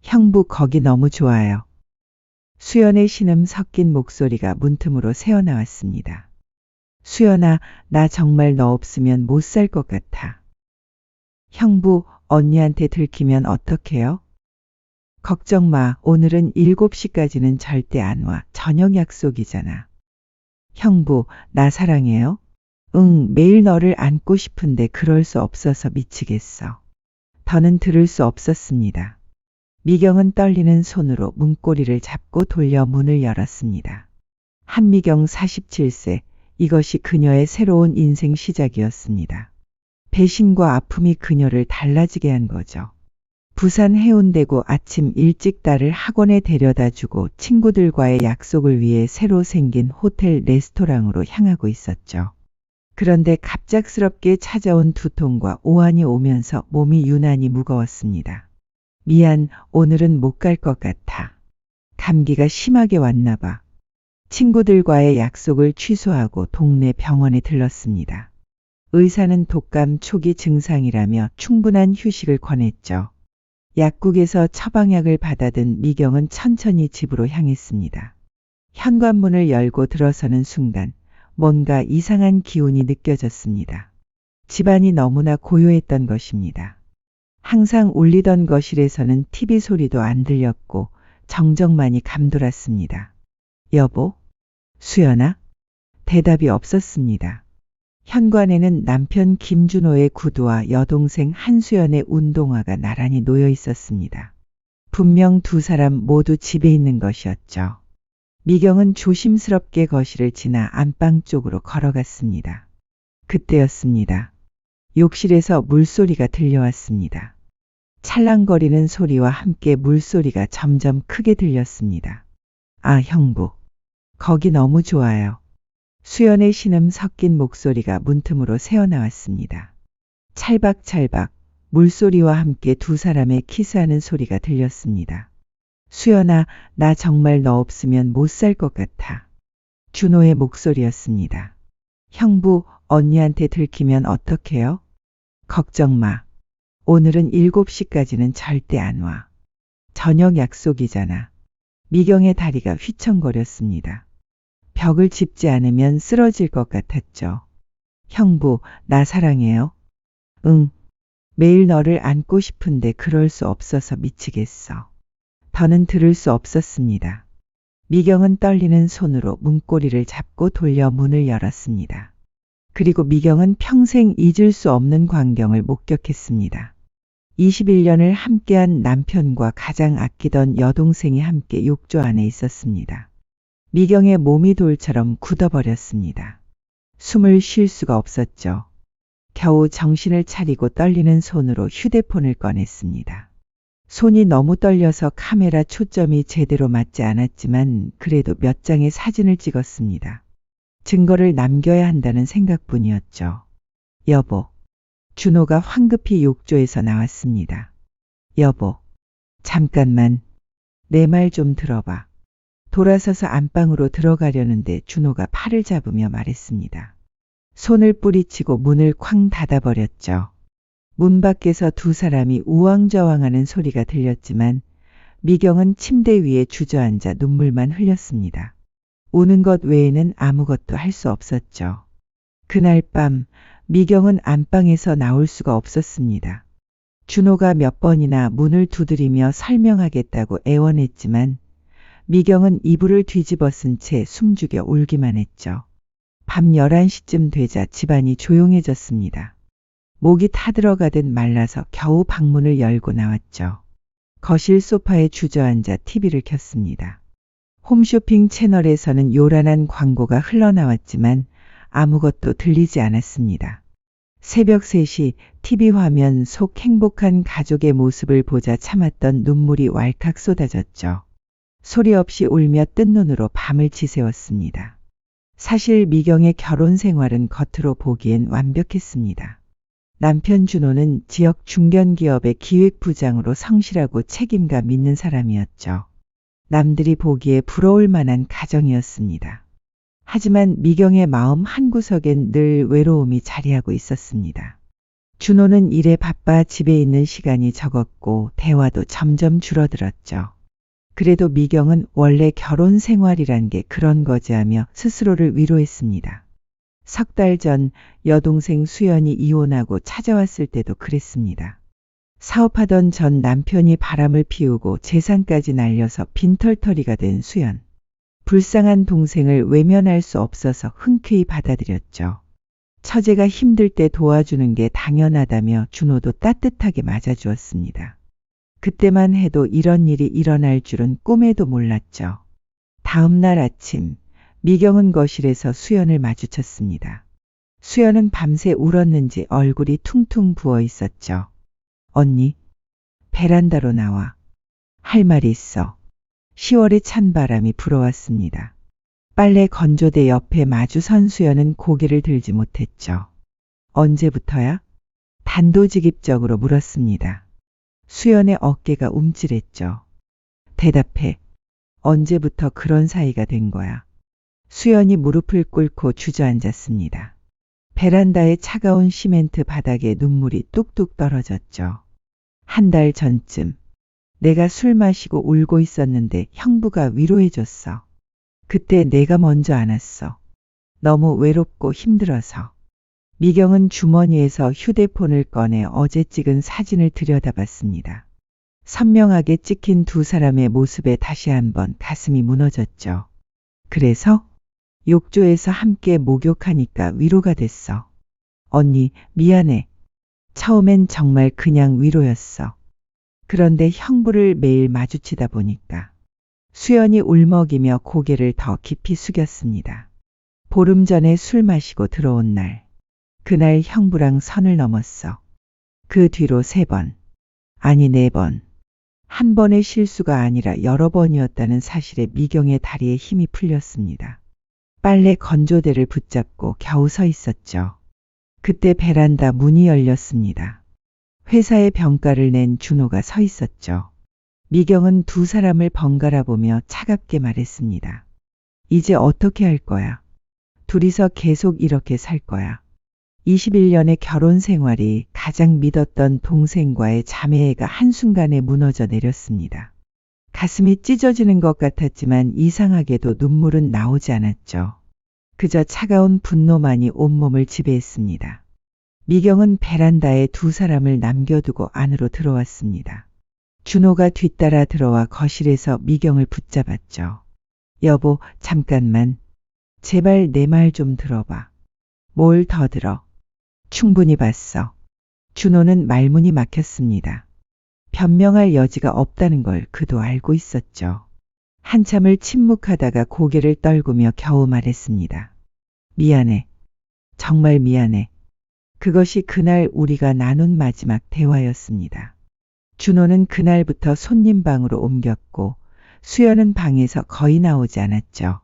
형부 거기 너무 좋아요. 수연의 신음 섞인 목소리가 문틈으로 새어나왔습니다. 수연아, 나 정말 너 없으면 못 살 것 같아. 형부, 언니한테 들키면 어떡해요? 걱정 마. 오늘은 7시까지는 절대 안 와. 저녁 약속이잖아. 형부, 나 사랑해요? 응, 매일 너를 안고 싶은데 그럴 수 없어서 미치겠어. 더는 들을 수 없었습니다. 미경은 떨리는 손으로 문고리를 잡고 돌려 문을 열었습니다. 한미경 47세, 이것이 그녀의 새로운 인생 시작이었습니다. 배신과 아픔이 그녀를 달라지게 한 거죠. 부산 해운대구 아침 일찍 딸을 학원에 데려다주고 친구들과의 약속을 위해 새로 생긴 호텔 레스토랑으로 향하고 있었죠. 그런데 갑작스럽게 찾아온 두통과 오한이 오면서 몸이 유난히 무거웠습니다. 미안, 오늘은 못 갈 것 같아. 감기가 심하게 왔나 봐. 친구들과의 약속을 취소하고 동네 병원에 들렀습니다. 의사는 독감 초기 증상이라며 충분한 휴식을 권했죠. 약국에서 처방약을 받아든 미경은 천천히 집으로 향했습니다. 현관문을 열고 들어서는 순간 뭔가 이상한 기운이 느껴졌습니다. 집안이 너무나 고요했던 것입니다. 항상 울리던 거실에서는 TV 소리도 안 들렸고 정적만이 감돌았습니다. 여보? 수연아? 대답이 없었습니다. 현관에는 남편 김준호의 구두와 여동생 한수연의 운동화가 나란히 놓여 있었습니다. 분명 두 사람 모두 집에 있는 것이었죠. 미경은 조심스럽게 거실을 지나 안방 쪽으로 걸어갔습니다. 그때였습니다. 욕실에서 물소리가 들려왔습니다. 찰랑거리는 소리와 함께 물소리가 점점 크게 들렸습니다. 아, 형부. 거기 너무 좋아요. 수연의 신음 섞인 목소리가 문틈으로 새어나왔습니다. 찰박찰박 물소리와 함께 두 사람의 키스하는 소리가 들렸습니다. 수연아, 나 정말 너 없으면 못 살 것 같아. 준호의 목소리였습니다. 형부, 언니한테 들키면 어떡해요? 걱정 마. 오늘은 7시까지는 절대 안 와. 저녁 약속이잖아. 미경의 다리가 휘청거렸습니다. 벽을 짚지 않으면 쓰러질 것 같았죠. 형부, 나 사랑해요? 응. 매일 너를 안고 싶은데 그럴 수 없어서 미치겠어. 더는 들을 수 없었습니다. 미경은 떨리는 손으로 문고리를 잡고 돌려 문을 열었습니다. 그리고 미경은 평생 잊을 수 없는 광경을 목격했습니다. 21년을 함께한 남편과 가장 아끼던 여동생이 함께 욕조 안에 있었습니다. 미경의 몸이 돌처럼 굳어버렸습니다. 숨을 쉴 수가 없었죠. 겨우 정신을 차리고 떨리는 손으로 휴대폰을 꺼냈습니다. 손이 너무 떨려서 카메라 초점이 제대로 맞지 않았지만 그래도 몇 장의 사진을 찍었습니다. 증거를 남겨야 한다는 생각뿐이었죠. 여보. 준호가 황급히 욕조에서 나왔습니다. 여보. 잠깐만. 내 말 좀 들어봐. 돌아서서 안방으로 들어가려는데 준호가 팔을 잡으며 말했습니다. 손을 뿌리치고 문을 쾅 닫아버렸죠. 문 밖에서 두 사람이 우왕좌왕하는 소리가 들렸지만 미경은 침대 위에 주저앉아 눈물만 흘렸습니다. 우는 것 외에는 아무것도 할 수 없었죠. 그날 밤 미경은 안방에서 나올 수가 없었습니다. 준호가 몇 번이나 문을 두드리며 설명하겠다고 애원했지만 미경은 이불을 뒤집어 쓴 채 숨죽여 울기만 했죠. 밤 11시쯤 되자 집안이 조용해졌습니다. 목이 타들어가듯 말라서 겨우 방문을 열고 나왔죠. 거실 소파에 주저앉아 TV를 켰습니다. 홈쇼핑 채널에서는 요란한 광고가 흘러나왔지만 아무것도 들리지 않았습니다. 새벽 3시 TV 화면 속 행복한 가족의 모습을 보자 참았던 눈물이 왈칵 쏟아졌죠. 소리 없이 울며 뜬 눈으로 밤을 지새웠습니다. 사실 미경의 결혼 생활은 겉으로 보기엔 완벽했습니다. 남편 준호는 지역 중견기업의 기획부장으로 성실하고 책임감 있는 사람이었죠. 남들이 보기에 부러울 만한 가정이었습니다. 하지만 미경의 마음 한구석엔 늘 외로움이 자리하고 있었습니다. 준호는 일에 바빠 집에 있는 시간이 적었고 대화도 점점 줄어들었죠. 그래도 미경은 원래 결혼 생활이란 게 그런 거지 하며 스스로를 위로했습니다. 석 달 전 여동생 수연이 이혼하고 찾아왔을 때도 그랬습니다. 사업하던 전 남편이 바람을 피우고 재산까지 날려서 빈털터리가 된 수연. 불쌍한 동생을 외면할 수 없어서 흔쾌히 받아들였죠. 처제가 힘들 때 도와주는 게 당연하다며 준호도 따뜻하게 맞아주었습니다. 그때만 해도 이런 일이 일어날 줄은 꿈에도 몰랐죠. 다음 날 아침 미경은 거실에서 수연을 마주쳤습니다. 수연은 밤새 울었는지 얼굴이 퉁퉁 부어 있었죠. 언니, 베란다로 나와. 할 말이 있어. 10월의 찬 바람이 불어왔습니다. 빨래 건조대 옆에 마주 선 수연은 고개를 들지 못했죠. 언제부터야? 단도직입적으로 물었습니다. 수연의 어깨가 움찔했죠. 대답해. 언제부터 그런 사이가 된 거야? 수연이 무릎을 꿇고 주저앉았습니다. 베란다의 차가운 시멘트 바닥에 눈물이 뚝뚝 떨어졌죠. 한 달 전쯤 내가 술 마시고 울고 있었는데 형부가 위로해줬어. 그때 내가 먼저 안았어. 너무 외롭고 힘들어서. 미경은 주머니에서 휴대폰을 꺼내 어제 찍은 사진을 들여다봤습니다. 선명하게 찍힌 두 사람의 모습에 다시 한번 가슴이 무너졌죠. 그래서 욕조에서 함께 목욕하니까 위로가 됐어. 언니, 미안해. 처음엔 정말 그냥 위로였어. 그런데 형부를 매일 마주치다 보니까 수연이 울먹이며 고개를 더 깊이 숙였습니다. 보름 전에 술 마시고 들어온 날. 그날 형부랑 선을 넘었어. 그 뒤로 3번, 아니 4번. 한 번의 실수가 아니라 여러 번이었다는 사실에 미경의 다리에 힘이 풀렸습니다. 빨래 건조대를 붙잡고 겨우 서 있었죠. 그때 베란다 문이 열렸습니다. 회사의 병가를 낸 준호가 서 있었죠. 미경은 두 사람을 번갈아 보며 차갑게 말했습니다. 이제 어떻게 할 거야? 둘이서 계속 이렇게 살 거야. 21년의 결혼 생활이 가장 믿었던 동생과의 자매애가 한순간에 무너져 내렸습니다. 가슴이 찢어지는 것 같았지만 이상하게도 눈물은 나오지 않았죠. 그저 차가운 분노만이 온몸을 지배했습니다. 미경은 베란다에 두 사람을 남겨두고 안으로 들어왔습니다. 준호가 뒤따라 들어와 거실에서 미경을 붙잡았죠. 여보, 잠깐만. 제발 내 말 좀 들어봐. 뭘 더 들어? 충분히 봤어. 준호는 말문이 막혔습니다. 변명할 여지가 없다는 걸 그도 알고 있었죠. 한참을 침묵하다가 고개를 떨구며 겨우 말했습니다. 미안해. 정말 미안해. 그것이 그날 우리가 나눈 마지막 대화였습니다. 준호는 그날부터 손님 방으로 옮겼고 수연은 방에서 거의 나오지 않았죠.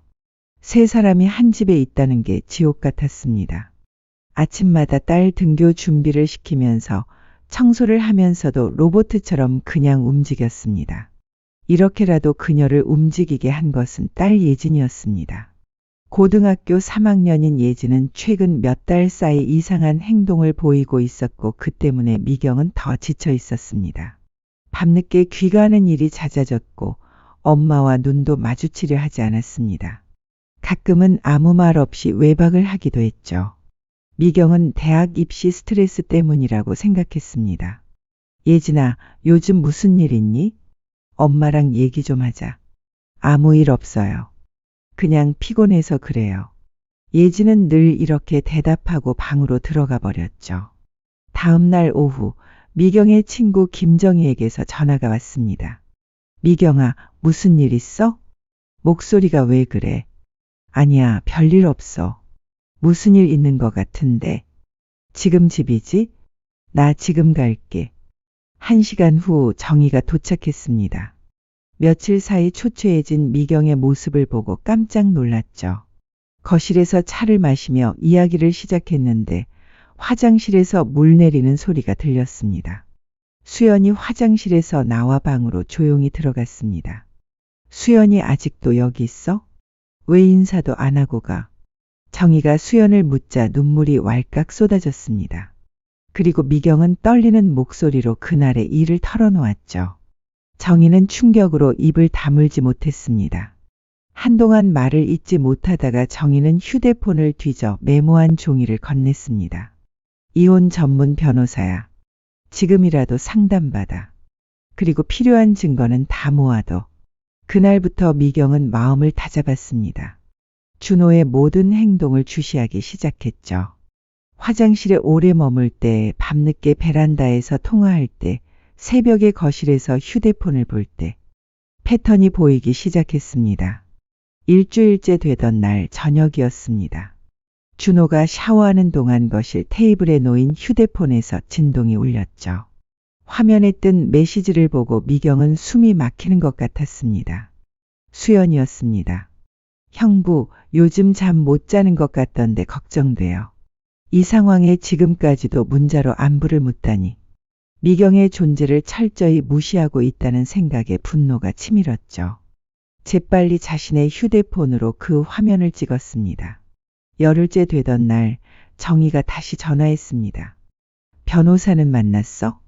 세 사람이 한 집에 있다는 게 지옥 같았습니다. 아침마다 딸 등교 준비를 시키면서 청소를 하면서도 로봇처럼 그냥 움직였습니다. 이렇게라도 그녀를 움직이게 한 것은 딸 예진이었습니다. 고등학교 3학년인 예진은 최근 몇 달 사이 이상한 행동을 보이고 있었고 그 때문에 미경은 더 지쳐 있었습니다. 밤늦게 귀가하는 일이 잦아졌고 엄마와 눈도 마주치려 하지 않았습니다. 가끔은 아무 말 없이 외박을 하기도 했죠. 미경은 대학 입시 스트레스 때문이라고 생각했습니다. 예진아, 요즘 무슨 일 있니? 엄마랑 얘기 좀 하자. 아무 일 없어요. 그냥 피곤해서 그래요. 예진은 늘 이렇게 대답하고 방으로 들어가 버렸죠. 다음 날 오후 미경의 친구 김정희에게서 전화가 왔습니다. 미경아, 무슨 일 있어? 목소리가 왜 그래? 아니야, 별일 없어. 무슨 일 있는 것 같은데. 지금 집이지? 나 지금 갈게. 1시간 후 정희가 도착했습니다. 며칠 사이 초췌해진 미경의 모습을 보고 깜짝 놀랐죠. 거실에서 차를 마시며 이야기를 시작했는데 화장실에서 물 내리는 소리가 들렸습니다. 수연이 화장실에서 나와 방으로 조용히 들어갔습니다. 수연이 아직도 여기 있어? 왜 인사도 안 하고 가? 정희가 수연을 묻자 눈물이 왈칵 쏟아졌습니다. 그리고 미경은 떨리는 목소리로 그날의 일을 털어놓았죠. 정희는 충격으로 입을 다물지 못했습니다. 한동안 말을 잇지 못하다가 정희는 휴대폰을 뒤져 메모한 종이를 건넸습니다. 이혼 전문 변호사야. 지금이라도 상담받아. 그리고 필요한 증거는 다 모아둬. 그날부터 미경은 마음을 다잡았습니다. 준호의 모든 행동을 주시하기 시작했죠. 화장실에 오래 머물 때, 밤늦게 베란다에서 통화할 때, 새벽에 거실에서 휴대폰을 볼 때, 패턴이 보이기 시작했습니다. 일주일째 되던 날 저녁이었습니다. 준호가 샤워하는 동안 거실 테이블에 놓인 휴대폰에서 진동이 울렸죠. 화면에 뜬 메시지를 보고 미경은 숨이 막히는 것 같았습니다. 수연이었습니다. 형부, 요즘 잠 못 자는 것 같던데 걱정돼요. 이 상황에 지금까지도 문자로 안부를 묻다니. 미경의 존재를 철저히 무시하고 있다는 생각에 분노가 치밀었죠. 재빨리 자신의 휴대폰으로 그 화면을 찍었습니다. 열흘째 되던 날 정희가 다시 전화했습니다. 변호사는 만났어?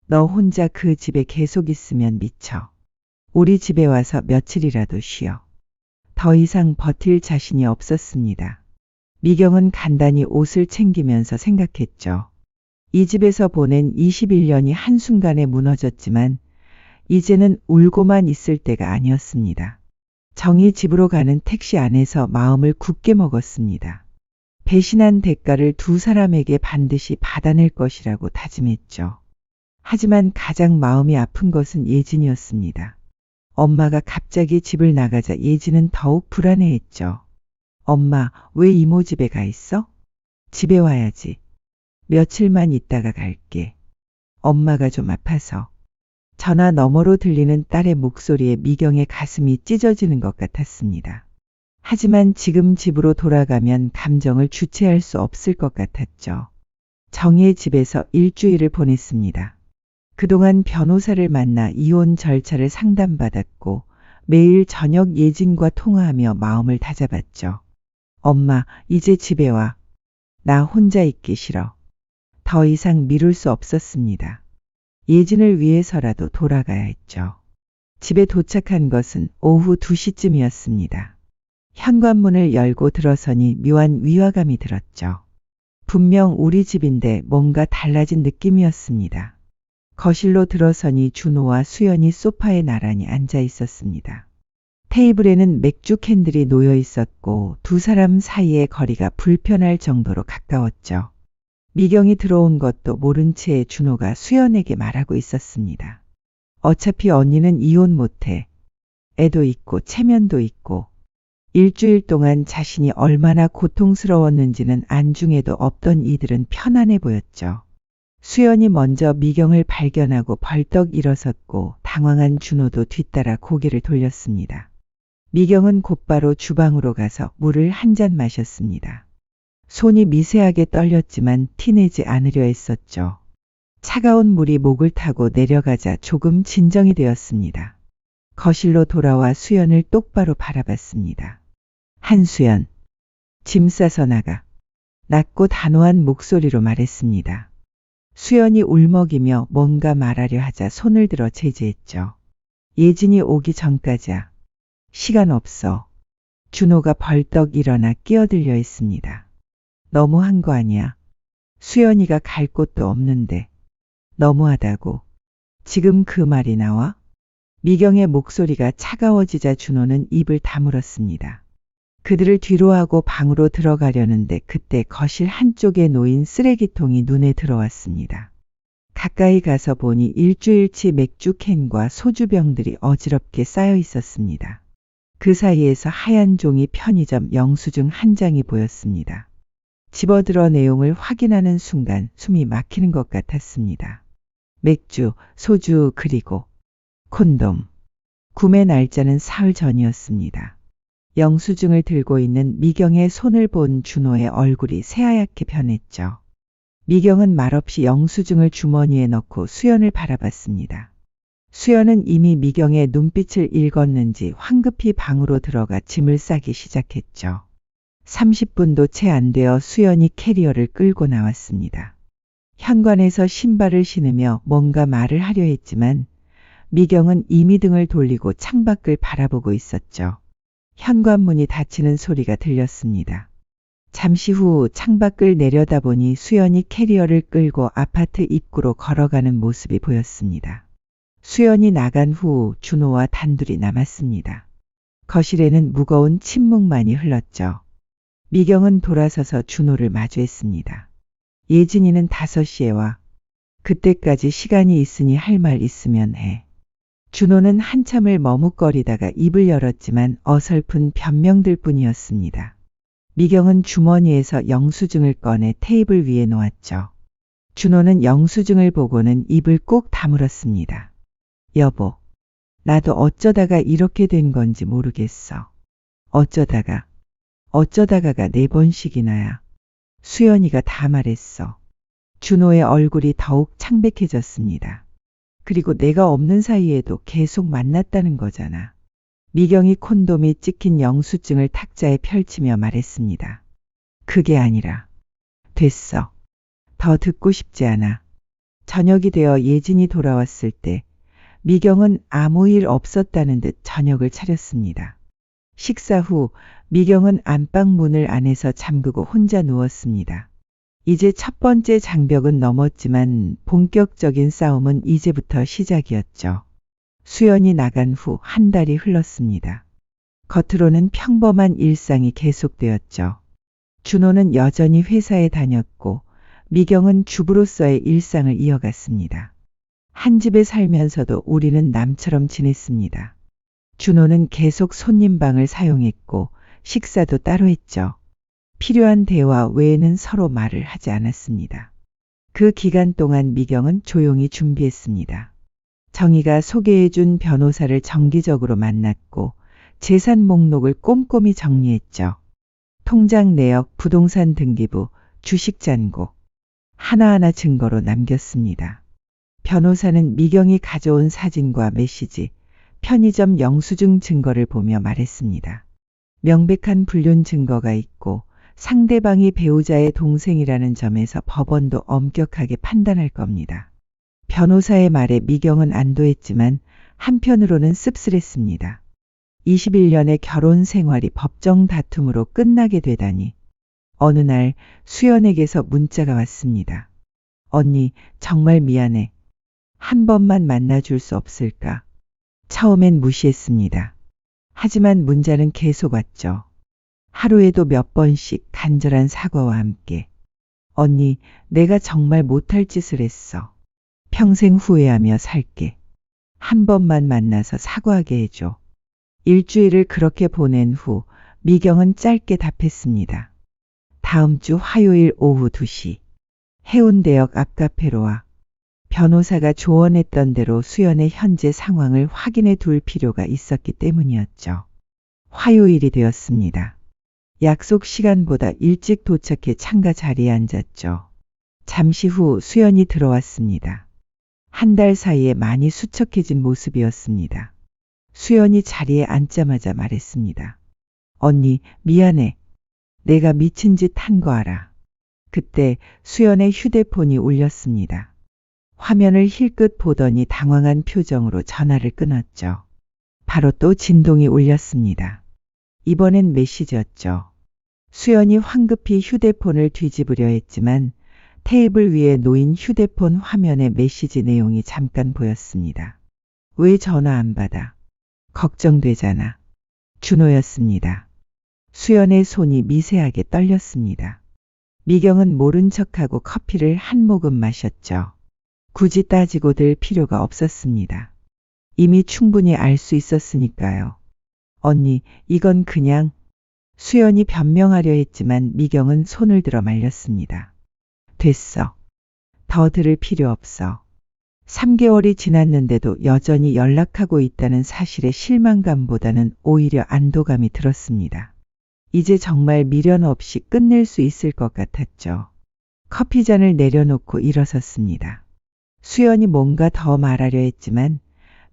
너 혼자 그 집에 계속 있으면 미쳐. 우리 집에 와서 며칠이라도 쉬어. 더 이상 버틸 자신이 없었습니다. 미경은 간단히 옷을 챙기면서 생각했죠. 이 집에서 보낸 21년이 한순간에 무너졌지만 이제는 울고만 있을 때가 아니었습니다. 정희 집으로 가는 택시 안에서 마음을 굳게 먹었습니다. 배신한 대가를 두 사람에게 반드시 받아낼 것이라고 다짐했죠. 하지만 가장 마음이 아픈 것은 예진이었습니다. 엄마가 갑자기 집을 나가자 예진은 더욱 불안해했죠. 엄마, 왜 이모 집에 가 있어? 집에 와야지. 며칠만 있다가 갈게. 엄마가 좀 아파서. 전화 너머로 들리는 딸의 목소리에 미경의 가슴이 찢어지는 것 같았습니다. 하지만 지금 집으로 돌아가면 감정을 주체할 수 없을 것 같았죠. 정희의 집에서 일주일을 보냈습니다. 그동안 변호사를 만나 이혼 절차를 상담받았고 매일 저녁 예진과 통화하며 마음을 다잡았죠. 엄마, 이제 집에 와. 나 혼자 있기 싫어. 더 이상 미룰 수 없었습니다. 예진을 위해서라도 돌아가야 했죠. 집에 도착한 것은 오후 2시쯤이었습니다. 현관문을 열고 들어서니 묘한 위화감이 들었죠. 분명 우리 집인데 뭔가 달라진 느낌이었습니다. 거실로 들어서니 준호와 수연이 소파에 나란히 앉아 있었습니다. 테이블에는 맥주 캔들이 놓여 있었고 두 사람 사이의 거리가 불편할 정도로 가까웠죠. 미경이 들어온 것도 모른 채 준호가 수연에게 말하고 있었습니다. 어차피 언니는 이혼 못해. 애도 있고 체면도 있고. 일주일 동안 자신이 얼마나 고통스러웠는지는 안중에도 없던 이들은 편안해 보였죠. 수연이 먼저 미경을 발견하고 벌떡 일어섰고 당황한 준호도 뒤따라 고개를 돌렸습니다. 미경은 곧바로 주방으로 가서 물을 한 잔 마셨습니다. 손이 미세하게 떨렸지만 티내지 않으려 했었죠. 차가운 물이 목을 타고 내려가자 조금 진정이 되었습니다. 거실로 돌아와 수연을 똑바로 바라봤습니다. 한수연, 짐 싸서 나가. 낮고 단호한 목소리로 말했습니다. 수연이 울먹이며 뭔가 말하려 하자 손을 들어 제지했죠. 예진이 오기 전까지야. 시간 없어. 준호가 벌떡 일어나 끼어들려 했습니다. 너무한 거 아니야. 수연이가 갈 곳도 없는데. 너무하다고. 지금 그 말이 나와? 미경의 목소리가 차가워지자 준호는 입을 다물었습니다. 그들을 뒤로하고 방으로 들어가려는데 그때 거실 한쪽에 놓인 쓰레기통이 눈에 들어왔습니다. 가까이 가서 보니 일주일치 맥주캔과 소주병들이 어지럽게 쌓여 있었습니다. 그 사이에서 하얀 종이 편의점 영수증 한 장이 보였습니다. 집어들어 내용을 확인하는 순간 숨이 막히는 것 같았습니다. 맥주, 소주 그리고 콘돔. 구매 날짜는 사흘 전이었습니다. 영수증을 들고 있는 미경의 손을 본 준호의 얼굴이 새하얗게 변했죠. 미경은 말없이 영수증을 주머니에 넣고 수연을 바라봤습니다. 수연은 이미 미경의 눈빛을 읽었는지 황급히 방으로 들어가 짐을 싸기 시작했죠. 30분도 채 안 되어 수연이 캐리어를 끌고 나왔습니다. 현관에서 신발을 신으며 뭔가 말을 하려 했지만 미경은 이미 등을 돌리고 창밖을 바라보고 있었죠. 현관문이 닫히는 소리가 들렸습니다. 잠시 후 창밖을 내려다보니 수연이 캐리어를 끌고 아파트 입구로 걸어가는 모습이 보였습니다. 수연이 나간 후 준호와 단둘이 남았습니다. 거실에는 무거운 침묵만이 흘렀죠. 미경은 돌아서서 준호를 마주했습니다. 예진이는 5시에 와. 그때까지 시간이 있으니 할 말 있으면 해. 준호는 한참을 머뭇거리다가 입을 열었지만 어설픈 변명들 뿐이었습니다. 미경은 주머니에서 영수증을 꺼내 테이블 위에 놓았죠. 준호는 영수증을 보고는 입을 꼭 다물었습니다. 여보, 나도 어쩌다가 이렇게 된 건지 모르겠어. 어쩌다가가 4번씩이나야. 수연이가 다 말했어. 준호의 얼굴이 더욱 창백해졌습니다. 그리고 내가 없는 사이에도 계속 만났다는 거잖아. 미경이 콘돔이 찍힌 영수증을 탁자에 펼치며 말했습니다. 그게 아니라. 됐어. 더 듣고 싶지 않아. 저녁이 되어 예진이 돌아왔을 때 미경은 아무 일 없었다는 듯 저녁을 차렸습니다. 식사 후 미경은 안방 문을 안에서 잠그고 혼자 누웠습니다. 이제 첫 번째 장벽은 넘었지만 본격적인 싸움은 이제부터 시작이었죠. 수연이 나간 후 한 달이 흘렀습니다. 겉으로는 평범한 일상이 계속되었죠. 준호는 여전히 회사에 다녔고 미경은 주부로서의 일상을 이어갔습니다. 한 집에 살면서도 우리는 남처럼 지냈습니다. 준호는 계속 손님방을 사용했고 식사도 따로 했죠. 필요한 대화 외에는 서로 말을 하지 않았습니다. 그 기간 동안 미경은 조용히 준비했습니다. 정희가 소개해준 변호사를 정기적으로 만났고 재산 목록을 꼼꼼히 정리했죠. 통장 내역, 부동산 등기부, 주식 잔고 하나하나 증거로 남겼습니다. 변호사는 미경이 가져온 사진과 메시지, 편의점 영수증 증거를 보며 말했습니다. 명백한 불륜 증거가 있고 상대방이 배우자의 동생이라는 점에서 법원도 엄격하게 판단할 겁니다. 변호사의 말에 미경은 안도했지만 한편으로는 씁쓸했습니다. 21년의 결혼 생활이 법정 다툼으로 끝나게 되다니. 어느 날 수연에게서 문자가 왔습니다. 언니, 정말 미안해. 한 번만 만나줄 수 없을까? 처음엔 무시했습니다. 하지만 문자는 계속 왔죠. 하루에도 몇 번씩 간절한 사과와 함께. 언니, 내가 정말 못할 짓을 했어. 평생 후회하며 살게. 한 번만 만나서 사과하게 해줘. 일주일을 그렇게 보낸 후 미경은 짧게 답했습니다. 다음 주 화요일 오후 2시. 해운대역 앞 카페로 와. 변호사가 조언했던 대로 수연의 현재 상황을 확인해 둘 필요가 있었기 때문이었죠. 화요일이 되었습니다. 약속 시간보다 일찍 도착해 창가 자리에 앉았죠. 잠시 후 수연이 들어왔습니다. 한 달 사이에 많이 수척해진 모습이었습니다. 수연이 자리에 앉자마자 말했습니다. 언니, 미안해. 내가 미친 짓 한 거 알아. 그때 수연의 휴대폰이 울렸습니다. 화면을 힐끗 보더니 당황한 표정으로 전화를 끊었죠. 바로 또 진동이 울렸습니다. 이번엔 메시지였죠. 수연이 황급히 휴대폰을 뒤집으려 했지만 테이블 위에 놓인 휴대폰 화면에 메시지 내용이 잠깐 보였습니다. 왜 전화 안 받아? 걱정되잖아. 준호였습니다. 수연의 손이 미세하게 떨렸습니다. 미경은 모른 척하고 커피를 한 모금 마셨죠. 굳이 따지고 들 필요가 없었습니다. 이미 충분히 알 수 있었으니까요. 언니, 이건 그냥. 수연이 변명하려 했지만 미경은 손을 들어 말렸습니다. 됐어. 더 들을 필요 없어. 3개월이 지났는데도 여전히 연락하고 있다는 사실에 실망감보다는 오히려 안도감이 들었습니다. 이제 정말 미련 없이 끝낼 수 있을 것 같았죠. 커피잔을 내려놓고 일어섰습니다. 수연이 뭔가 더 말하려 했지만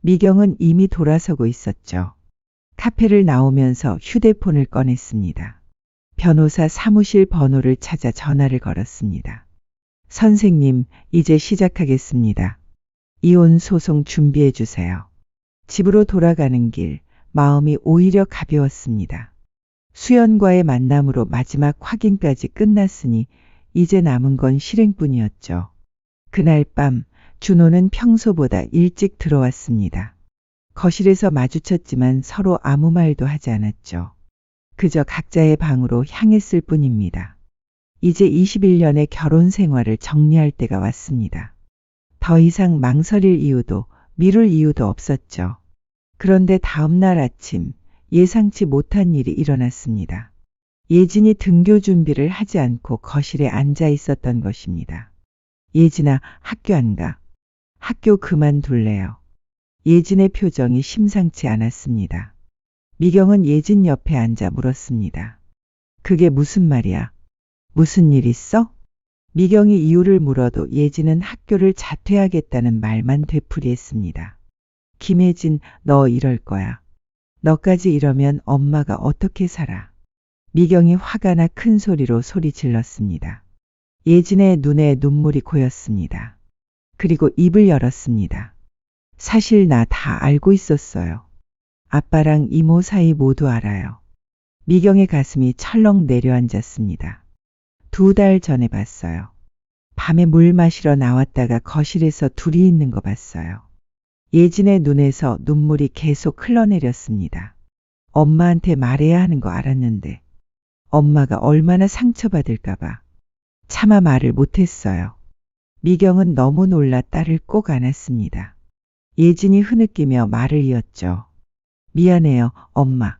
미경은 이미 돌아서고 있었죠. 카페를 나오면서 휴대폰을 꺼냈습니다. 변호사 사무실 번호를 찾아 전화를 걸었습니다. 선생님, 이제 시작하겠습니다. 이혼 소송 준비해 주세요. 집으로 돌아가는 길, 마음이 오히려 가벼웠습니다. 수연과의 만남으로 마지막 확인까지 끝났으니 이제 남은 건 실행뿐이었죠. 그날 밤 준호는 평소보다 일찍 들어왔습니다. 거실에서 마주쳤지만 서로 아무 말도 하지 않았죠. 그저 각자의 방으로 향했을 뿐입니다. 이제 21년의 결혼 생활을 정리할 때가 왔습니다. 더 이상 망설일 이유도 미룰 이유도 없었죠. 그런데 다음 날 아침 예상치 못한 일이 일어났습니다. 예진이 등교 준비를 하지 않고 거실에 앉아 있었던 것입니다. 예진아, 학교 안 가? 학교 그만둘래요. 예진의 표정이 심상치 않았습니다. 미경은 예진 옆에 앉아 물었습니다. 그게 무슨 말이야? 무슨 일 있어? 미경이 이유를 물어도 예진은 학교를 자퇴하겠다는 말만 되풀이했습니다. 김혜진, 너 이럴 거야. 너까지 이러면 엄마가 어떻게 살아? 미경이 화가 나 큰 소리로 소리 질렀습니다. 예진의 눈에 눈물이 고였습니다. 그리고 입을 열었습니다. 사실 나 다 알고 있었어요. 아빠랑 이모 사이 모두 알아요. 미경의 가슴이 철렁 내려앉았습니다. 2달 전에 봤어요. 밤에 물 마시러 나왔다가 거실에서 둘이 있는 거 봤어요. 예진의 눈에서 눈물이 계속 흘러내렸습니다. 엄마한테 말해야 하는 거 알았는데 엄마가 얼마나 상처받을까봐 차마 말을 못했어요. 미경은 너무 놀라 딸을 꼭 안았습니다. 예진이 흐느끼며 말을 이었죠. 미안해요, 엄마.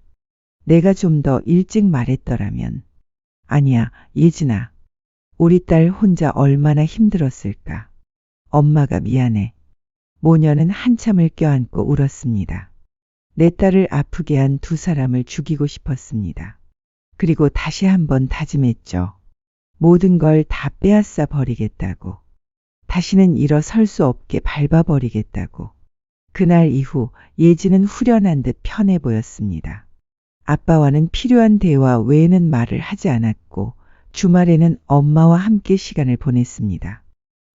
내가 좀 더 일찍 말했더라면. 아니야, 예진아. 우리 딸 혼자 얼마나 힘들었을까. 엄마가 미안해. 모녀는 한참을 껴안고 울었습니다. 내 딸을 아프게 한 2사람을 죽이고 싶었습니다. 그리고 다시 한번 다짐했죠. 모든 걸 다 빼앗아 버리겠다고. 다시는 일어설 수 없게 밟아버리겠다고. 그날 이후 예진은 후련한 듯 편해 보였습니다. 아빠와는 필요한 대화 외에는 말을 하지 않았고 주말에는 엄마와 함께 시간을 보냈습니다.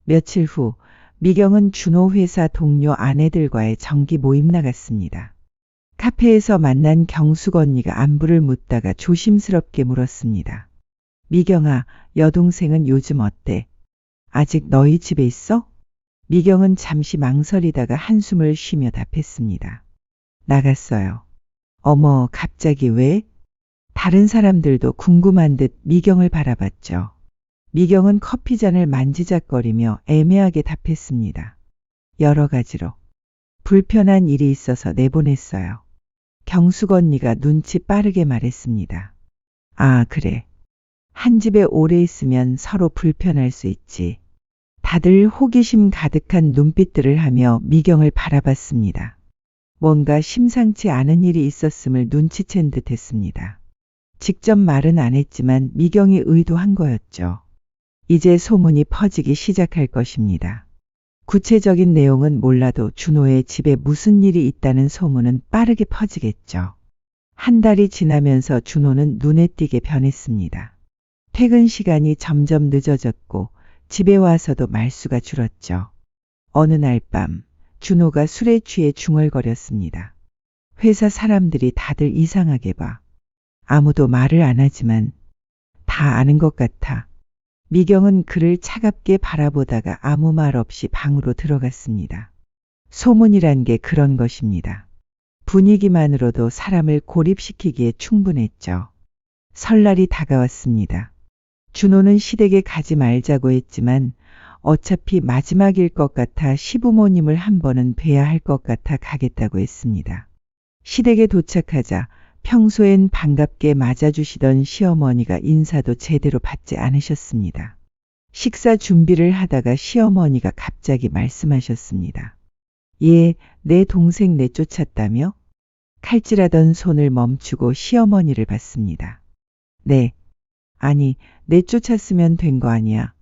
며칠 후 미경은 준호 회사 동료 아내들과의 정기 모임 나갔습니다. 카페에서 만난 경숙 언니가 안부를 묻다가 조심스럽게 물었습니다. 미경아, 여동생은 요즘 어때? 아직 너희 집에 있어? 미경은 잠시 망설이다가 한숨을 쉬며 답했습니다. 나갔어요. 어머, 갑자기 왜? 다른 사람들도 궁금한 듯 미경을 바라봤죠. 미경은 커피잔을 만지작거리며 애매하게 답했습니다. 여러 가지로. 불편한 일이 있어서 내보냈어요. 경숙 언니가 눈치 빠르게 말했습니다. 아, 그래. 한 집에 오래 있으면 서로 불편할 수 있지. 다들 호기심 가득한 눈빛들을 하며 미경을 바라봤습니다. 뭔가 심상치 않은 일이 있었음을 눈치챈 듯 했습니다. 직접 말은 안 했지만 미경이 의도한 거였죠. 이제 소문이 퍼지기 시작할 것입니다. 구체적인 내용은 몰라도 준호의 집에 무슨 일이 있다는 소문은 빠르게 퍼지겠죠. 한 달이 지나면서 준호는 눈에 띄게 변했습니다. 퇴근 시간이 점점 늦어졌고 집에 와서도 말수가 줄었죠. 어느 날 밤 준호가 술에 취해 중얼거렸습니다. 회사 사람들이 다들 이상하게 봐. 아무도 말을 안 하지만 다 아는 것 같아. 미경은 그를 차갑게 바라보다가 아무 말 없이 방으로 들어갔습니다. 소문이란 게 그런 것입니다. 분위기만으로도 사람을 고립시키기에 충분했죠. 설날이 다가왔습니다. 준호는 시댁에 가지 말자고 했지만 어차피 마지막일 것 같아 시부모님을 한 번은 뵈야 할 것 같아 가겠다고 했습니다. 시댁에 도착하자 평소엔 반갑게 맞아주시던 시어머니가 인사도 제대로 받지 않으셨습니다. 식사 준비를 하다가 시어머니가 갑자기 말씀하셨습니다. 예, 내 동생 내쫓았다며? 칼질하던 손을 멈추고 시어머니를 봤습니다. 네. 아니, 내쫓았으면 된 거 아니야.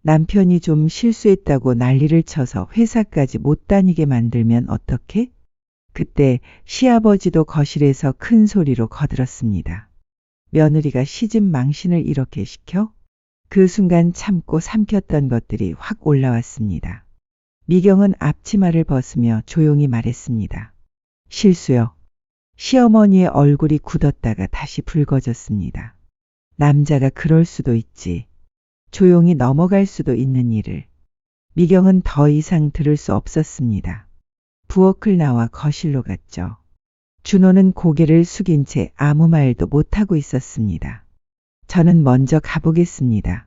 남편이 좀 실수했다고 난리를 쳐서 회사까지 못 다니게 만들면 어떡해? 그때 시아버지도 거실에서 큰 소리로 거들었습니다. 며느리가 시집 망신을 이렇게 시켜? 그 순간 참고 삼켰던 것들이 확 올라왔습니다. 미경은 앞치마를 벗으며 조용히 말했습니다. 실수요. 시어머니의 얼굴이 굳었다가 다시 붉어졌습니다. 남자가 그럴 수도 있지. 조용히 넘어갈 수도 있는 일을. 미경은 더 이상 들을 수 없었습니다. 부엌을 나와 거실로 갔죠. 준호는 고개를 숙인 채 아무 말도 못하고 있었습니다. 저는 먼저 가보겠습니다.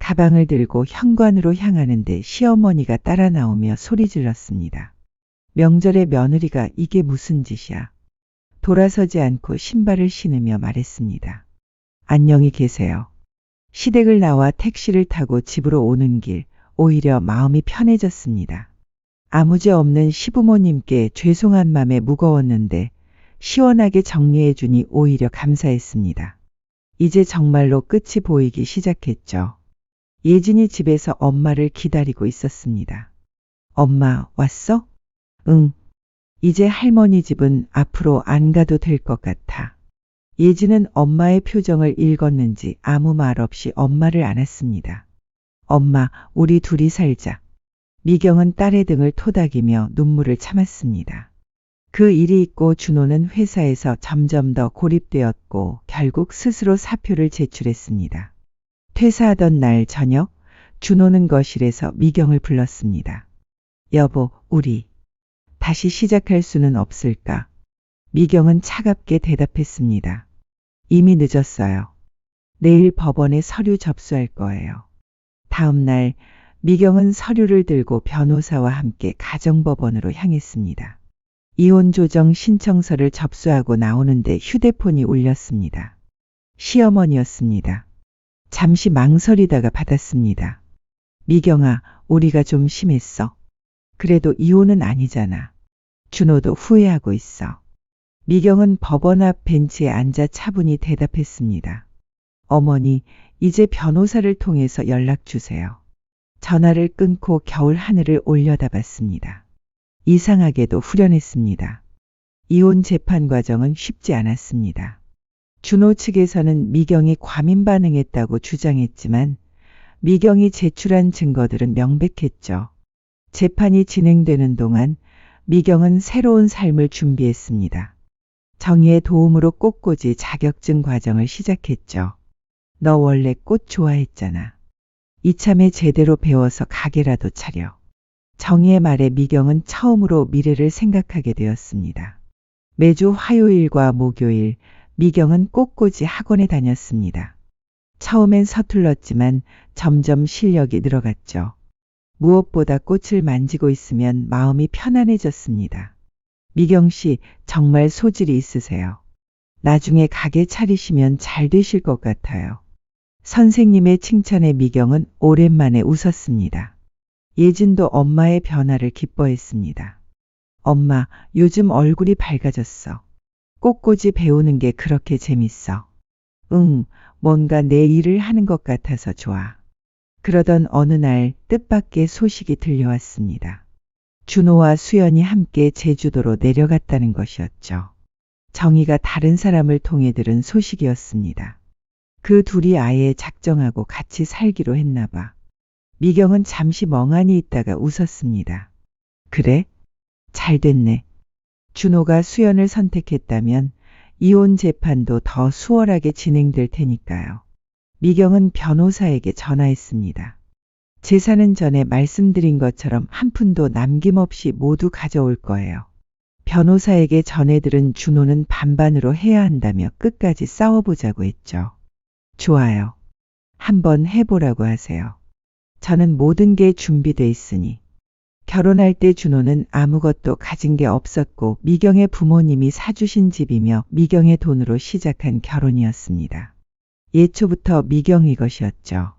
가방을 들고 현관으로 향하는데 시어머니가 따라 나오며 소리 질렀습니다. 명절에 며느리가 이게 무슨 짓이야. 돌아서지 않고 신발을 신으며 말했습니다. 안녕히 계세요. 시댁을 나와 택시를 타고 집으로 오는 길 오히려 마음이 편해졌습니다. 아무 죄 없는 시부모님께 죄송한 맘에 무거웠는데 시원하게 정리해 주니 오히려 감사했습니다. 이제 정말로 끝이 보이기 시작했죠. 예진이 집에서 엄마를 기다리고 있었습니다. 엄마, 왔어? 응. 이제 할머니 집은 앞으로 안 가도 될 것 같아. 예진은 엄마의 표정을 읽었는지 아무 말 없이 엄마를 안았습니다. 엄마, 우리 둘이 살자. 미경은 딸의 등을 토닥이며 눈물을 참았습니다. 그 일이 있고 준호는 회사에서 점점 더 고립되었고 결국 스스로 사표를 제출했습니다. 퇴사하던 날 저녁, 준호는 거실에서 미경을 불렀습니다. 여보, 우리 다시 시작할 수는 없을까? 미경은 차갑게 대답했습니다. 이미 늦었어요. 내일 법원에 서류 접수할 거예요. 다음 날 미경은 서류를 들고 변호사와 함께 가정법원으로 향했습니다. 이혼 조정 신청서를 접수하고 나오는데 휴대폰이 울렸습니다. 시어머니였습니다. 잠시 망설이다가 받았습니다. 미경아, 우리가 좀 심했어. 그래도 이혼은 아니잖아. 준호도 후회하고 있어. 미경은 법원 앞 벤치에 앉아 차분히 대답했습니다. 어머니, 이제 변호사를 통해서 연락 주세요. 전화를 끊고 겨울 하늘을 올려다봤습니다. 이상하게도 후련했습니다. 이혼 재판 과정은 쉽지 않았습니다. 준호 측에서는 미경이 과민 반응했다고 주장했지만 미경이 제출한 증거들은 명백했죠. 재판이 진행되는 동안 미경은 새로운 삶을 준비했습니다. 정의의 도움으로 꽃꽂이 자격증 과정을 시작했죠. 너 원래 꽃 좋아했잖아. 이참에 제대로 배워서 가게라도 차려. 정의의 말에 미경은 처음으로 미래를 생각하게 되었습니다. 매주 화요일과 목요일 미경은 꽃꽂이 학원에 다녔습니다. 처음엔 서툴렀지만 점점 실력이 늘어갔죠. 무엇보다 꽃을 만지고 있으면 마음이 편안해졌습니다. 미경 씨, 정말 소질이 있으세요. 나중에 가게 차리시면 잘 되실 것 같아요. 선생님의 칭찬에 미경은 오랜만에 웃었습니다. 예진도 엄마의 변화를 기뻐했습니다. 엄마, 요즘 얼굴이 밝아졌어. 꽃꽂이 배우는 게 그렇게 재밌어. 응, 뭔가 내 일을 하는 것 같아서 좋아. 그러던 어느 날 뜻밖의 소식이 들려왔습니다. 준호와 수연이 함께 제주도로 내려갔다는 것이었죠. 정희가 다른 사람을 통해 들은 소식이었습니다. 그 둘이 아예 작정하고 같이 살기로 했나 봐. 미경은 잠시 멍하니 있다가 웃었습니다. 그래? 잘 됐네. 준호가 수연을 선택했다면 이혼 재판도 더 수월하게 진행될 테니까요. 미경은 변호사에게 전화했습니다. 제사는 전에 말씀드린 것처럼 한 푼도 남김없이 모두 가져올 거예요. 변호사에게 전해들은 준호는 반반으로 해야 한다며 끝까지 싸워보자고 했죠. 좋아요. 한번 해보라고 하세요. 저는 모든 게 준비돼 있으니. 결혼할 때 준호는 아무것도 가진 게 없었고 미경의 부모님이 사주신 집이며 미경의 돈으로 시작한 결혼이었습니다. 예초부터 미경이 것이었죠.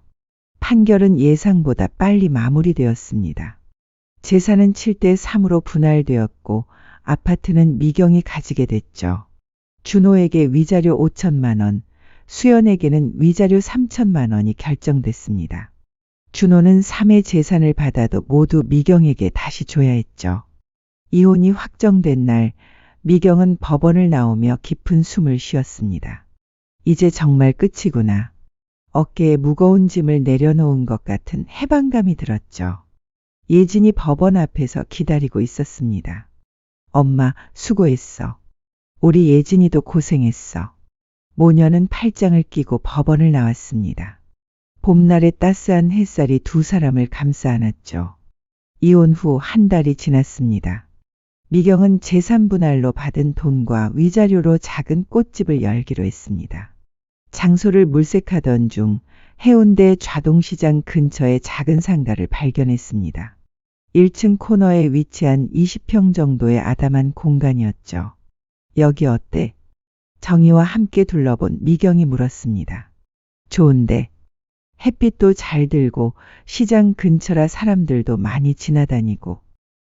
판결은 예상보다 빨리 마무리되었습니다. 재산은 7대 3으로 분할되었고 아파트는 미경이 가지게 됐죠. 준호에게 위자료 5천만 원, 수연에게는 위자료 3천만 원이 결정됐습니다. 준호는 3의 재산을 받아도 모두 미경에게 다시 줘야 했죠. 이혼이 확정된 날 미경은 법원을 나오며 깊은 숨을 쉬었습니다. 이제 정말 끝이구나. 어깨에 무거운 짐을 내려놓은 것 같은 해방감이 들었죠. 예진이 법원 앞에서 기다리고 있었습니다. 엄마, 수고했어. 우리 예진이도 고생했어. 모녀는 팔짱을 끼고 법원을 나왔습니다. 봄날의 따스한 햇살이 두 사람을 감싸 안았죠. 이혼 후 한 달이 지났습니다. 미경은 재산분할로 받은 돈과 위자료로 작은 꽃집을 열기로 했습니다. 장소를 물색하던 중 해운대 좌동시장 근처의 작은 상가를 발견했습니다. 1층 코너에 위치한 20평 정도의 아담한 공간이었죠. 여기 어때? 정희와 함께 둘러본 미경이 물었습니다. 좋은데. 햇빛도 잘 들고 시장 근처라 사람들도 많이 지나다니고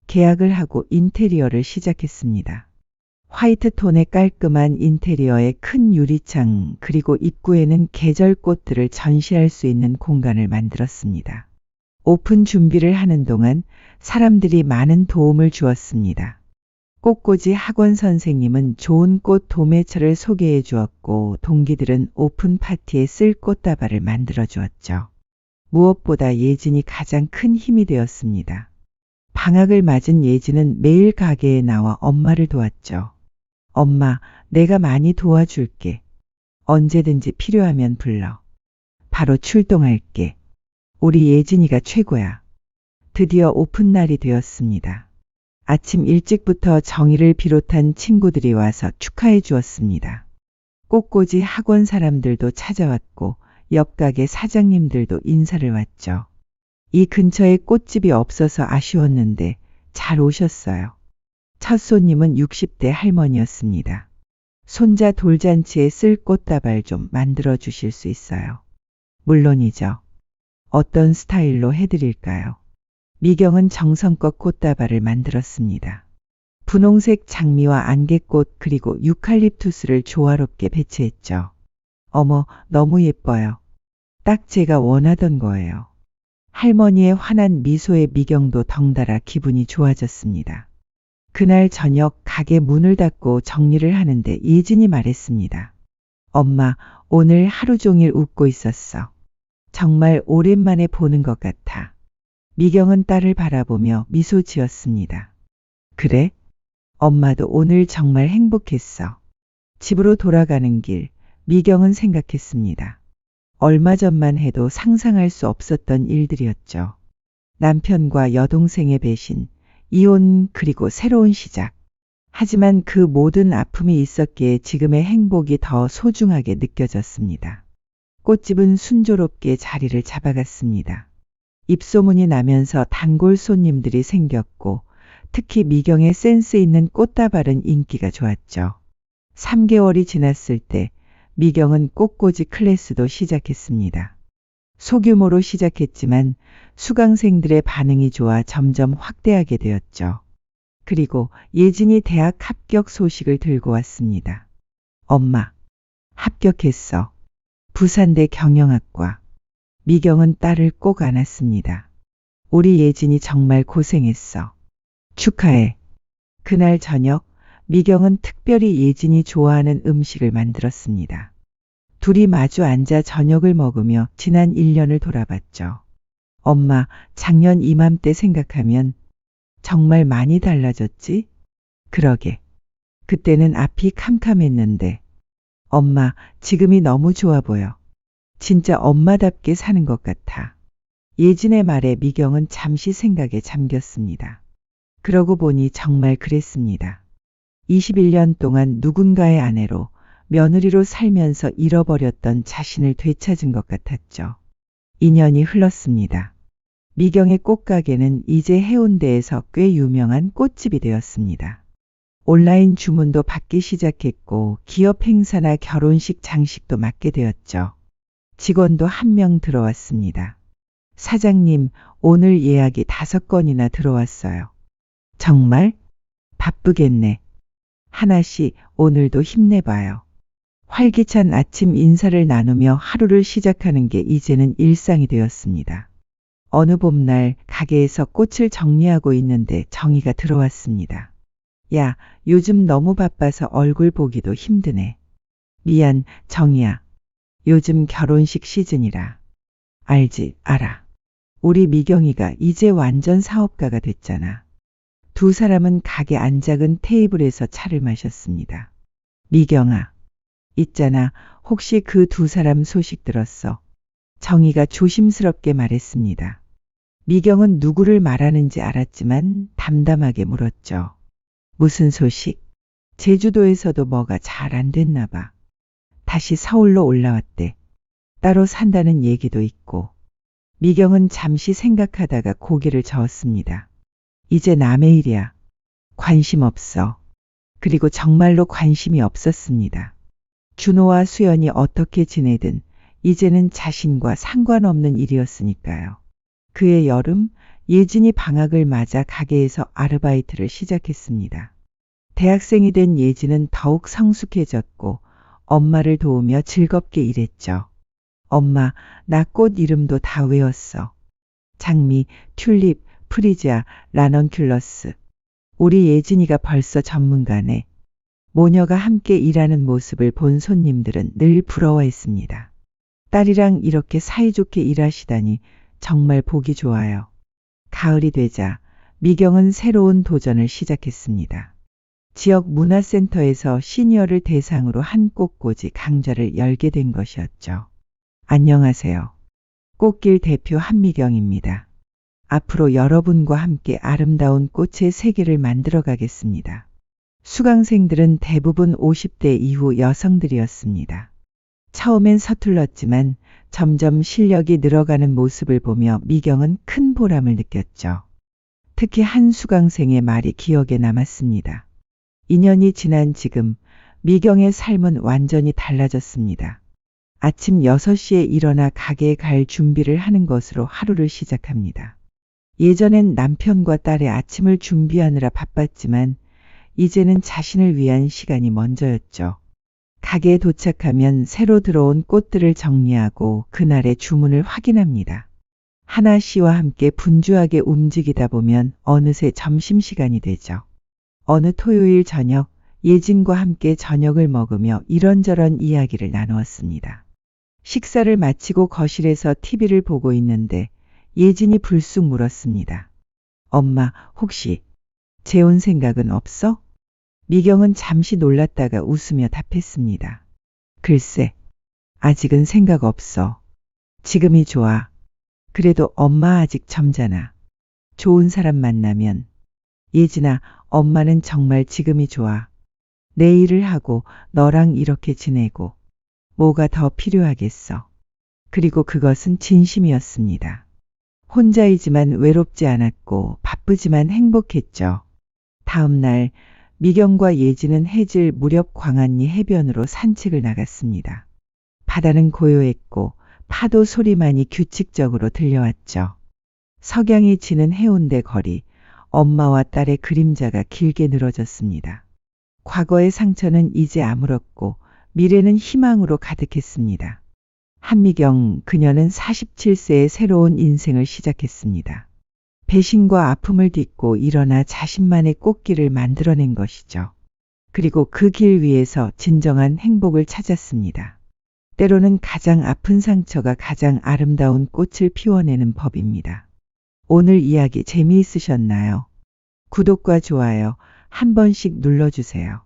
계약을 하고 인테리어를 시작했습니다. 화이트 톤의 깔끔한 인테리어에 큰 유리창 그리고 입구에는 계절 꽃들을 전시할 수 있는 공간을 만들었습니다. 오픈 준비를 하는 동안 사람들이 많은 도움을 주었습니다. 꽃꽂이 학원 선생님은 좋은 꽃 도매처를 소개해 주었고 동기들은 오픈 파티에 쓸 꽃다발을 만들어 주었죠. 무엇보다 예진이 가장 큰 힘이 되었습니다. 방학을 맞은 예진은 매일 가게에 나와 엄마를 도왔죠. 엄마, 내가 많이 도와줄게. 언제든지 필요하면 불러. 바로 출동할게. 우리 예진이가 최고야. 드디어 오픈 날이 되었습니다. 아침 일찍부터 정희를 비롯한 친구들이 와서 축하해 주었습니다. 꽃꽂이 학원 사람들도 찾아왔고 옆 가게 사장님들도 인사를 왔죠. 이 근처에 꽃집이 없어서 아쉬웠는데 잘 오셨어요. 첫 손님은 60대 할머니였습니다. 손자 돌잔치에 쓸 꽃다발 좀 만들어 주실 수 있어요? 물론이죠. 어떤 스타일로 해드릴까요? 미경은 정성껏 꽃다발을 만들었습니다. 분홍색 장미와 안개꽃 그리고 유칼립투스를 조화롭게 배치했죠. 어머, 너무 예뻐요. 딱 제가 원하던 거예요. 할머니의 환한 미소에 미경도 덩달아 기분이 좋아졌습니다. 그날 저녁 가게 문을 닫고 정리를 하는데 예진이 말했습니다. 엄마, 오늘 하루 종일 웃고 있었어. 정말 오랜만에 보는 것 같아. 미경은 딸을 바라보며 미소 지었습니다. 그래? 엄마도 오늘 정말 행복했어. 집으로 돌아가는 길, 미경은 생각했습니다. 얼마 전만 해도 상상할 수 없었던 일들이었죠. 남편과 여동생의 배신, 이혼 그리고 새로운 시작. 하지만 그 모든 아픔이 있었기에 지금의 행복이 더 소중하게 느껴졌습니다. 꽃집은 순조롭게 자리를 잡아갔습니다. 입소문이 나면서 단골 손님들이 생겼고 특히 미경의 센스 있는 꽃다발은 인기가 좋았죠. 3개월이 지났을 때 미경은 꽃꽂이 클래스도 시작했습니다. 소규모로 시작했지만 수강생들의 반응이 좋아 점점 확대하게 되었죠. 그리고 예진이 대학 합격 소식을 들고 왔습니다. 엄마, 합격했어. 부산대 경영학과. 미경은 딸을 꼭 안았습니다. 우리 예진이 정말 고생했어. 축하해. 그날 저녁 미경은 특별히 예진이 좋아하는 음식을 만들었습니다. 둘이 마주 앉아 저녁을 먹으며 지난 1년을 돌아봤죠. 엄마, 작년 이맘때 생각하면 정말 많이 달라졌지? 그러게. 그때는 앞이 캄캄했는데. 엄마, 지금이 너무 좋아 보여. 진짜 엄마답게 사는 것 같아. 예진의 말에 미경은 잠시 생각에 잠겼습니다. 그러고 보니 정말 그랬습니다. 21년 동안 누군가의 아내로 며느리로 살면서 잃어버렸던 자신을 되찾은 것 같았죠. 2년이 흘렀습니다. 미경의 꽃가게는 이제 해운대에서 꽤 유명한 꽃집이 되었습니다. 온라인 주문도 받기 시작했고 기업 행사나 결혼식 장식도 맡게 되었죠. 직원도 한 명 들어왔습니다. 사장님, 오늘 예약이 5건이나 들어왔어요. 정말? 바쁘겠네. 하나 씨, 오늘도 힘내봐요. 활기찬 아침 인사를 나누며 하루를 시작하는 게 이제는 일상이 되었습니다. 어느 봄날 가게에서 꽃을 정리하고 있는데 정희가 들어왔습니다. 야, 요즘 너무 바빠서 얼굴 보기도 힘드네. 미안, 정희야. 요즘 결혼식 시즌이라. 알지, 알아. 우리 미경이가 이제 완전 사업가가 됐잖아. 두 사람은 가게 안작은 테이블에서 차를 마셨습니다. 미경아, 있잖아. 혹시 그 두 사람 소식 들었어? 정희가 조심스럽게 말했습니다. 미경은 누구를 말하는지 알았지만 담담하게 물었죠. 무슨 소식? 제주도에서도 뭐가 잘 안 됐나 봐. 다시 서울로 올라왔대. 따로 산다는 얘기도 있고. 미경은 잠시 생각하다가 고개를 저었습니다. 이제 남의 일이야. 관심 없어. 그리고 정말로 관심이 없었습니다. 준호와 수연이 어떻게 지내든 이제는 자신과 상관없는 일이었으니까요. 그해 여름 예진이 방학을 맞아 가게에서 아르바이트를 시작했습니다. 대학생이 된 예진은 더욱 성숙해졌고 엄마를 도우며 즐겁게 일했죠. 엄마, 나 꽃 이름도 다 외웠어. 장미, 튤립, 프리지아, 라넌큘러스. 우리 예진이가 벌써 전문가네. 모녀가 함께 일하는 모습을 본 손님들은 늘 부러워했습니다. 딸이랑 이렇게 사이좋게 일하시다니 정말 보기 좋아요. 가을이 되자 미경은 새로운 도전을 시작했습니다. 지역 문화센터에서 시니어를 대상으로 한 꽃꽂이 강좌를 열게 된 것이었죠. 안녕하세요. 꽃길 대표 한미경입니다. 앞으로 여러분과 함께 아름다운 꽃의 세계를 만들어 가겠습니다. 수강생들은 대부분 50대 이후 여성들이었습니다. 처음엔 서툴렀지만 점점 실력이 늘어가는 모습을 보며 미경은 큰 보람을 느꼈죠. 특히 한 수강생의 말이 기억에 남았습니다. 2년이 지난 지금 미경의 삶은 완전히 달라졌습니다. 아침 6시에 일어나 가게에 갈 준비를 하는 것으로 하루를 시작합니다. 예전엔 남편과 딸의 아침을 준비하느라 바빴지만 이제는 자신을 위한 시간이 먼저였죠. 가게에 도착하면 새로 들어온 꽃들을 정리하고 그날의 주문을 확인합니다. 하나 씨와 함께 분주하게 움직이다 보면 어느새 점심시간이 되죠. 어느 토요일 저녁 예진과 함께 저녁을 먹으며 이런저런 이야기를 나누었습니다. 식사를 마치고 거실에서 TV를 보고 있는데 예진이 불쑥 물었습니다. 엄마, 혹시 재혼 생각은 없어? 미경은 잠시 놀랐다가 웃으며 답했습니다. 글쎄, 아직은 생각 없어. 지금이 좋아. 그래도 엄마 아직 젊잖아. 좋은 사람 만나면. 예진아, 엄마는 정말 지금이 좋아. 내 일을 하고 너랑 이렇게 지내고 뭐가 더 필요하겠어. 그리고 그것은 진심이었습니다. 혼자이지만 외롭지 않았고 바쁘지만 행복했죠. 다음 날 미경과 예진은 해질 무렵 광안리 해변으로 산책을 나갔습니다. 바다는 고요했고 파도 소리만이 규칙적으로 들려왔죠. 석양이 지는 해운대 거리, 엄마와 딸의 그림자가 길게 늘어졌습니다. 과거의 상처는 이제 아물었고 미래는 희망으로 가득했습니다. 한미경, 그녀는 47세의 새로운 인생을 시작했습니다. 배신과 아픔을 딛고 일어나 자신만의 꽃길을 만들어낸 것이죠. 그리고 그 길 위에서 진정한 행복을 찾았습니다. 때로는 가장 아픈 상처가 가장 아름다운 꽃을 피워내는 법입니다. 오늘 이야기 재미있으셨나요? 구독과 좋아요 한 번씩 눌러주세요.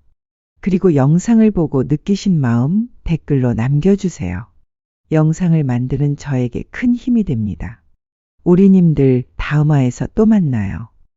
그리고 영상을 보고 느끼신 마음 댓글로 남겨주세요. 영상을 만드는 저에게 큰 힘이 됩니다. 우리님들 다음 화에서 또 만나요.